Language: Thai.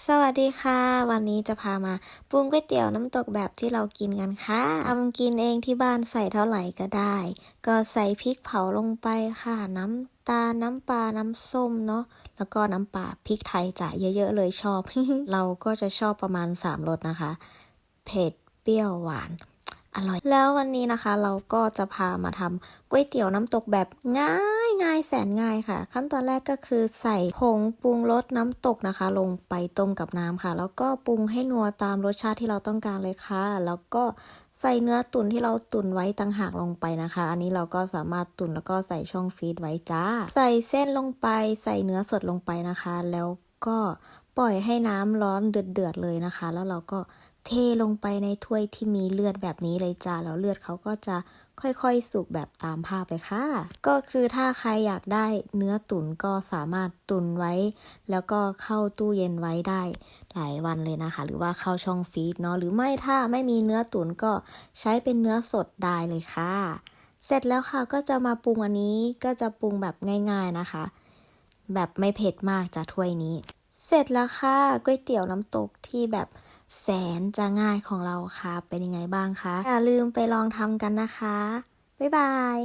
สวัสดีค่ะวันนี้จะพามาปรุงก๋วยเตี๋ยวน้ำตกแบบที่เรากินกันค่ะทำกินเองที่บ้านใส่เท่าไหร่ก็ได้ก็ใส่พริกเผาลงไปค่ะน้ำตาลน้ำปลาน้ำส้มเนาะแล้วก็น้ำปลาพริกไทยจะเยอะๆเลยชอบ เราก็จะชอบประมาณ3 รสนะคะเผ็ดเปรี้ยวหวานอร่อยแล้ววันนี้นะคะเราก็จะพามาทำก๋วยเตี๋ยวน้ำตกแบบง่ายแสนง่ายค่ะขั้นตอนแรกก็คือใส่ผงปรุงรสน้ำตกนะคะลงไปต้มกับน้ำค่ะแล้วก็ปรุงให้นัวตามรสชาติที่เราต้องการเลยค่ะแล้วก็ใส่เนื้อตุ๋นที่เราตุ๋นไว้ต่างหากลงไปนะคะอันนี้เราก็สามารถตุ๋นแล้วก็ใส่ช่องฟรีซไว้จ้าใส่เส้นลงไปใส่เนื้อสดลงไปนะคะแล้วก็ปล่อยให้น้ำร้อนเดือดเลยนะคะแล้วเราก็เทลงไปในถ้วยที่มีเลือดแบบนี้เลยจ้าแล้วเลือดเขาก็จะค่อยๆสุกแบบตามภาพเลยค่ะก็คือถ้าใครอยากได้เนื้อตุ๋นก็สามารถตุ๋นไว้แล้วก็เข้าตู้เย็นไว้ได้หลายวันเลยนะคะหรือว่าเข้าช่องฟรีซเนาะหรือไม่ถ้าไม่มีเนื้อตุ๋นก็ใช้เป็นเนื้อสดได้เลยค่ะเสร็จแล้วค่ะก็จะมาปรุงอันนี้ก็จะปรุงแบบง่ายๆนะคะแบบไม่เผ็ดมากจากถ้วยนี้เสร็จแล้วค่ะก๋วยเตี๋ยวน้ำตกที่แบบแสนจะง่ายของเราค่ะเป็นยังไงบ้างคะอย่าลืมไปลองทำกันนะคะบ๊ายบาย